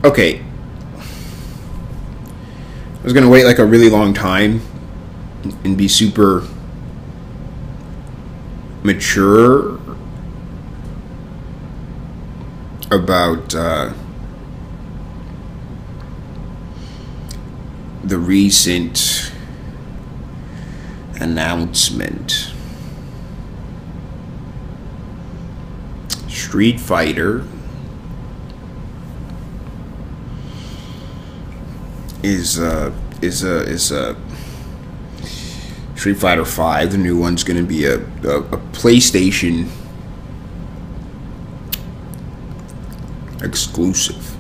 Okay. I was going to wait like a really long time and be super mature about the recent announcement. Street Fighter is Street Fighter 5. The new one's going to be a PlayStation exclusive.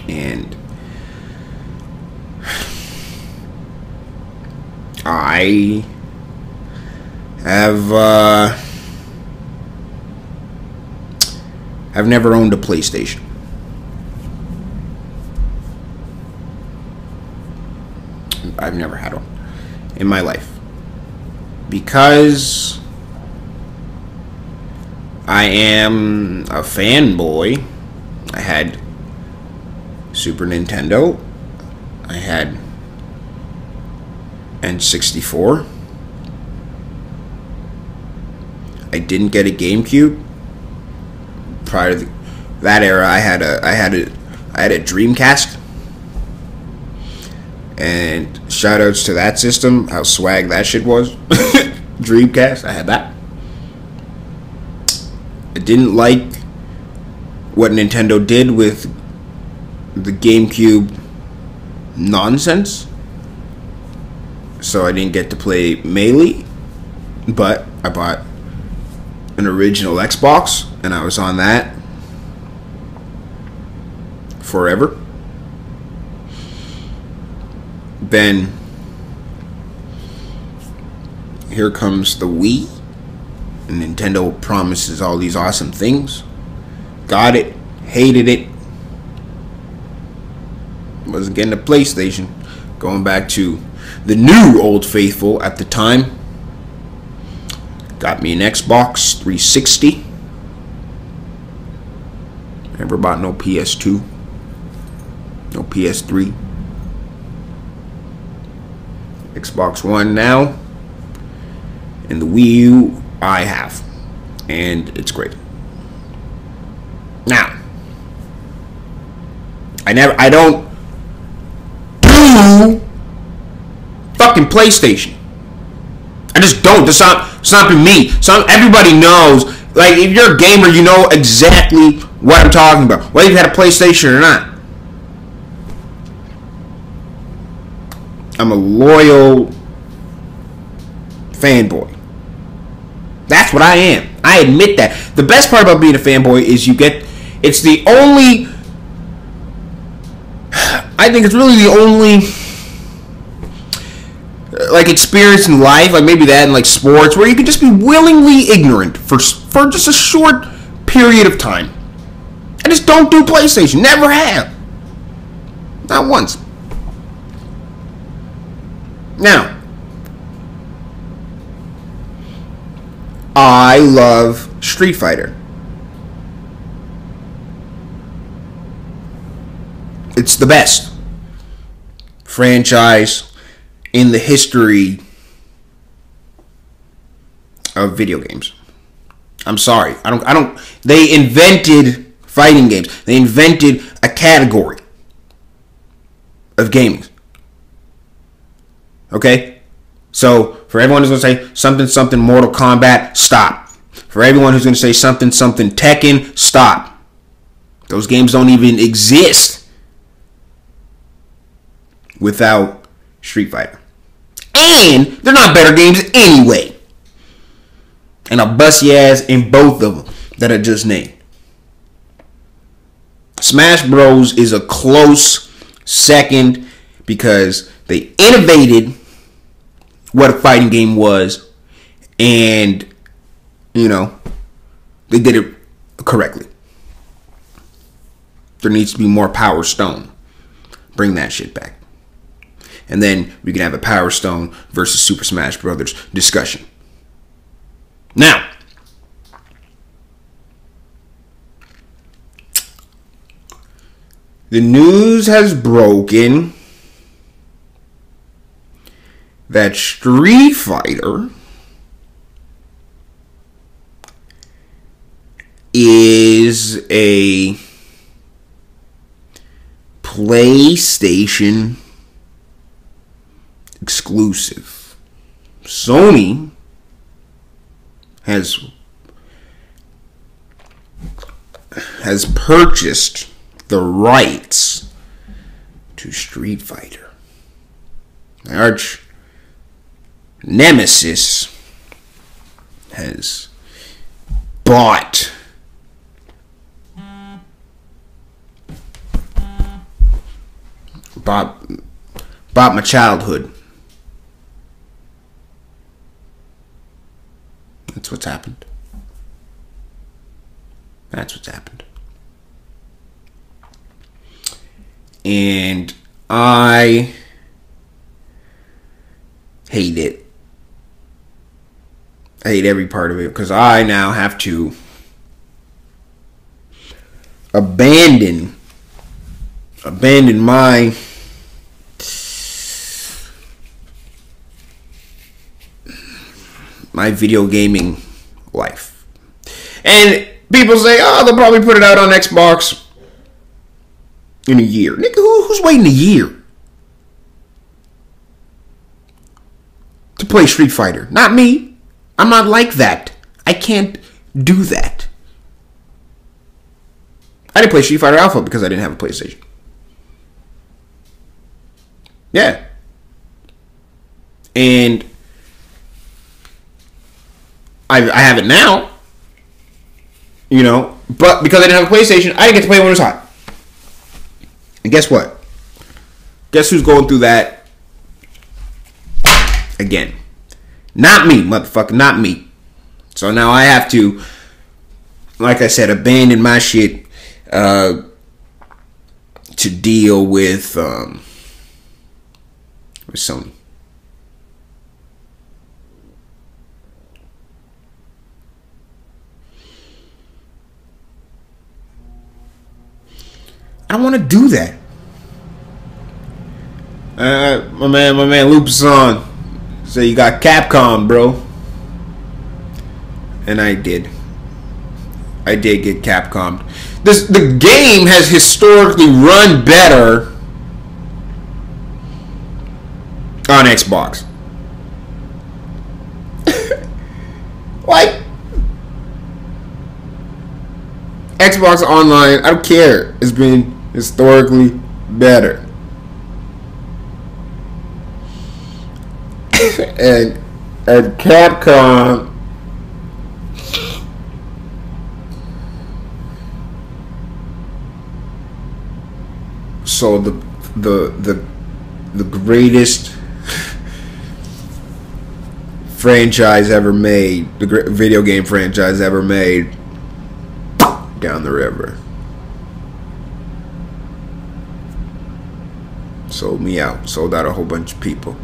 And I have never owned a PlayStation. I've never had one in my life because I am a fanboy. I had Super Nintendo. I had N64. I didn't get a GameCube. Prior to that era, I had a Dreamcast. And shoutouts to that system, how swag that shit was. Dreamcast, I had that. I didn't like what Nintendo did with the GameCube nonsense, so I didn't get to play Melee, but I bought an original Xbox, and I was on that forever. Then here comes the Wii, and Nintendo promises all these awesome things. Got it, hated it. Wasn't getting a PlayStation. Going back to the new Old Faithful at the time. Got me an Xbox 360. Never bought no PS2. No PS3. Xbox One now, and the Wii U I have, and it's great. Now, I don't do fucking PlayStation. I just don't. It's not me. Everybody knows. Like, if you're a gamer, you know exactly what I'm talking about, whether you've had a PlayStation or not. I'm a loyal fanboy. That's what I am. I admit that. The best part about being a fanboy is it's the only, I think it's really the only, like, experience in life, like maybe that in like sports, where you can just be willingly ignorant for just a short period of time. I just don't do PlayStation. Never have. Not once. Now, I love Street Fighter. It's the best franchise in the history of video games. I'm sorry. I don't they invented fighting games. They invented a category of gaming. Okay? So, for everyone who's going to say something Mortal Kombat, stop. For everyone who's going to say something Tekken, stop. Those games don't even exist without Street Fighter. And they're not better games anyway. And I'll bust your ass in both of them that I just named. Smash Bros. Is a close second because they innovated what a fighting game was, and, you know, they did it correctly. There needs to be more Power Stone. Bring that shit back. And then we can have a Power Stone versus Super Smash Brothers discussion. Now, The news has broken that Street Fighter is a PlayStation exclusive. Sony has purchased the rights to Street Fighter. Arch Nemesis has bought my childhood. That's what's happened. That's what's happened. And I hate it. I hate every part of it because I now have to abandon my video gaming life. And people say, oh, they'll probably put it out on Xbox in a year. Nigga, who's waiting a year to play Street Fighter? Not me. I'm not like that. I can't do that. I didn't play Street Fighter Alpha because I didn't have a PlayStation. Yeah. And I have it now. You know, but because I didn't have a PlayStation, I didn't get to play it when it was hot. And guess what? Guess who's going through that again? Not me, motherfucker, not me. So now I have to, like I said, abandon my shit to deal with Sony. I want to do that. My man Lupus on. So you got Capcom, bro. And I did get Capcom. The game has historically run better on Xbox. Like Xbox Online, I don't care. It's been historically better. and Capcom so the greatest franchise ever made, the video game franchise ever made, down the river. Sold me out. Sold out a whole bunch of people.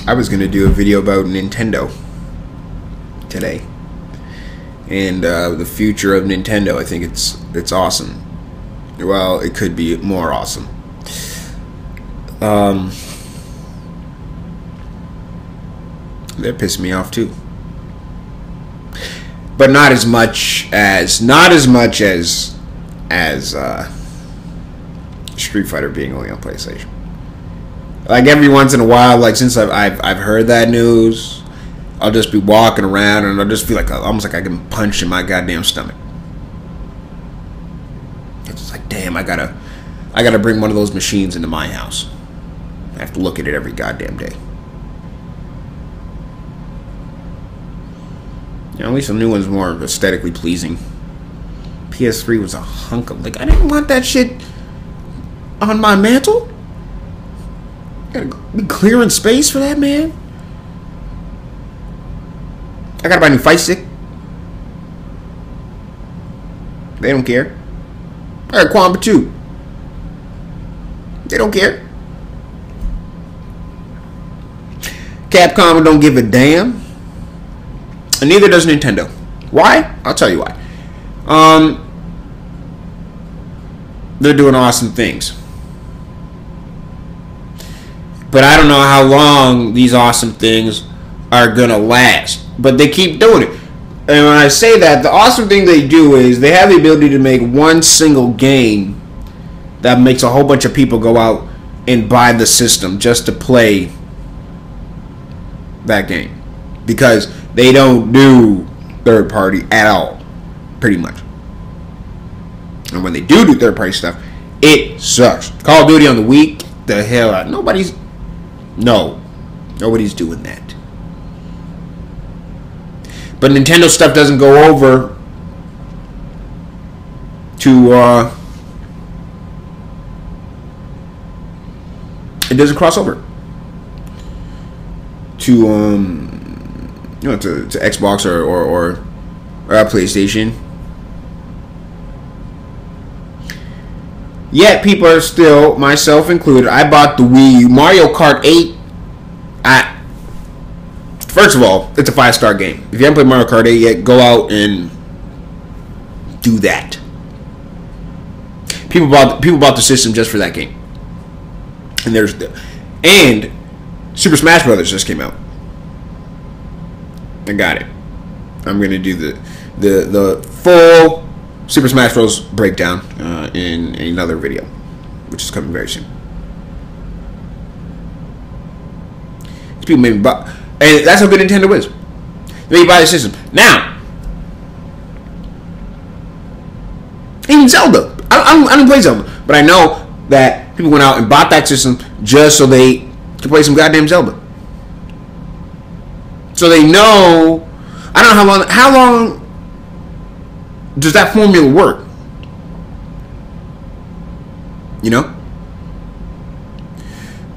I was going to do a video about Nintendo today. And the future of Nintendo. I think it's awesome. Well, it could be more awesome. That pissed me off too. But not as much as Street Fighter being only on PlayStation. Like every once in a while, like since I've heard that news, I'll just be walking around and I'll just feel like almost like I can punch in my goddamn stomach. It's like, damn, I gotta bring one of those machines into my house. I have to look at it every goddamn day. You know, at least the new one's more aesthetically pleasing. PS3 was a hunk of, like, I didn't want that shit on my mantle. Gotta be clearing space for that, man. I gotta buy a new fight stick. They don't care. I got Quamba 2. They don't care. Capcom don't give a damn. And neither does Nintendo. Why? I'll tell you why. They're doing awesome things. But I don't know how long these awesome things are going to last. But they keep doing it. And when I say that, the awesome thing they do is they have the ability to make one single game that makes a whole bunch of people go out and buy the system just to play that game. Because they don't do third party at all, pretty much. And when they do third party stuff, it sucks. Call of Duty on the week, the hell out. Nobody's doing that. But Nintendo stuff doesn't go over to it doesn't cross over to to Xbox or PlayStation. Yet people are still, myself included, I bought the Wii U. Mario Kart 8. First of all, it's a 5-star game. If you haven't played Mario Kart 8 yet, go out and do that. People bought the system just for that game. And Super Smash Brothers just came out. I got it. I'm gonna do the full Super Smash Bros. Breakdown in another video, which is coming very soon. People maybe buy. And that's how good Nintendo is. Then you buy the system. Now, even Zelda. I don't play Zelda. But I know that people went out and bought that system just so they could play some goddamn Zelda. So they know. I don't know how long does that formula work? You know?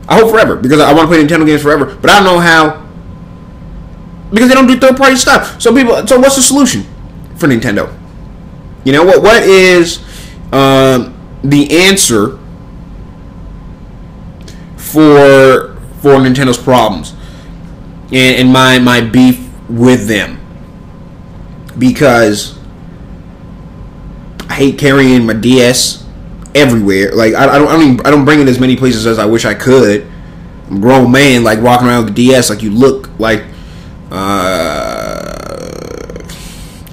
I hope forever. Because I want to play Nintendo games forever. But I don't know how. Because they don't do third-party stuff. So what's the solution for Nintendo? You know what is the answer for Nintendo's problems and my beef with them? Because I hate carrying my DS everywhere. Like I don't bring it as many places as I wish I could. I'm a grown man, like walking around with the DS, like you look like.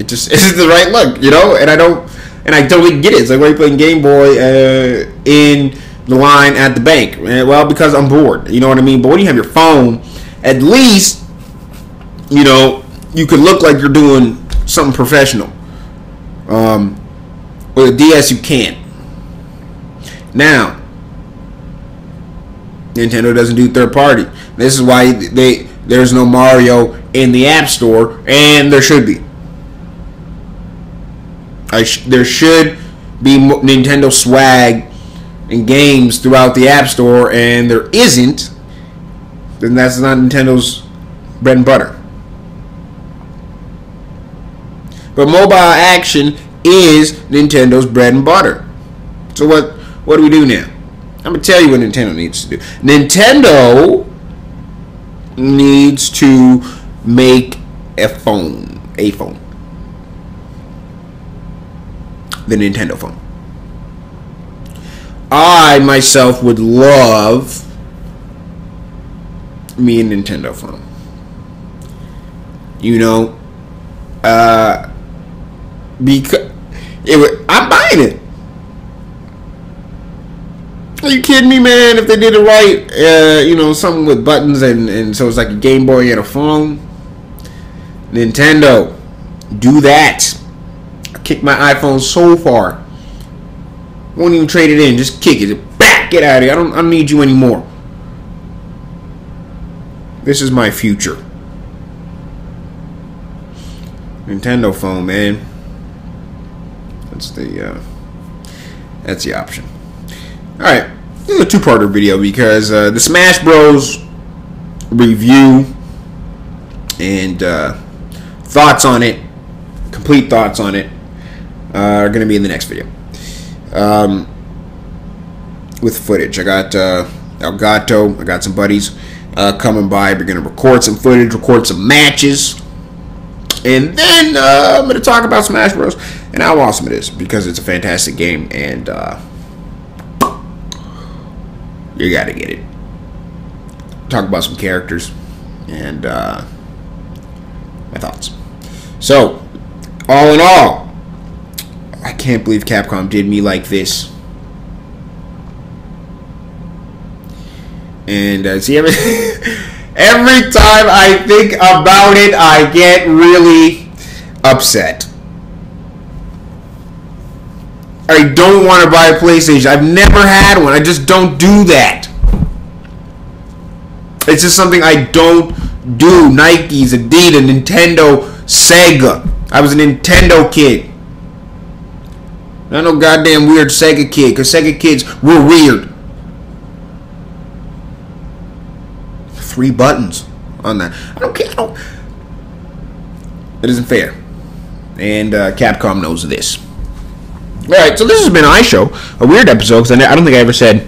It's just the right look, you know, and I totally get it. It's like, why are you playing Game Boy in the line at the bank? Well, because I'm bored, you know what I mean. But when you have your phone, at least, you know, you could look like you're doing something professional. With a DS, you can't. Now, Nintendo doesn't do third party. This is why there's no Mario in the App Store, and there should be. There should be Nintendo swag and games throughout the App Store, and there isn't. Then that's not Nintendo's bread and butter. But mobile action is Nintendo's bread and butter. So what do we do now? I'm gonna tell you what Nintendo needs to do. Nintendo needs to make a phone. The Nintendo phone. I myself would love me a Nintendo phone. You know, because I'm buying it. Are you kidding me, man? If they did it right, you know, something with buttons and so it's like a Game Boy and a phone. Nintendo, do that. I kicked my iPhone so far. Won't even trade it in. Just kick it. Back. Get out of here. I don't need you anymore. This is my future. Nintendo phone, man. That's the option. Alright, this is a two-parter video because the Smash Bros. Review and thoughts on it, complete thoughts on it, are going to be in the next video. With footage. I got Elgato, I got some buddies coming by. We're going to record some footage, record some matches. first, and then I'm going to talk about Smash Bros. And how awesome it is, because it's a fantastic game, and you got to get it. Talk about some characters, and my thoughts. So, all in all, I can't believe Capcom did me like this. And see, every time I think about it, I get really upset. I don't want to buy a PlayStation. I've never had one. I just don't do that. It's just something I don't do. Nikes, Adidas, Nintendo, Sega. I was a Nintendo kid. Not no goddamn weird Sega kid, because Sega kids were weird. 3 buttons on that. I don't care. It isn't fair. And Capcom knows this. Alright, so this has been iShow. A weird episode, because I don't think I ever said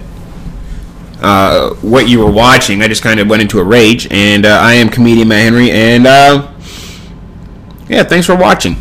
what you were watching. I just kind of went into a rage. And I am Comedian Matt Henry. And yeah, thanks for watching.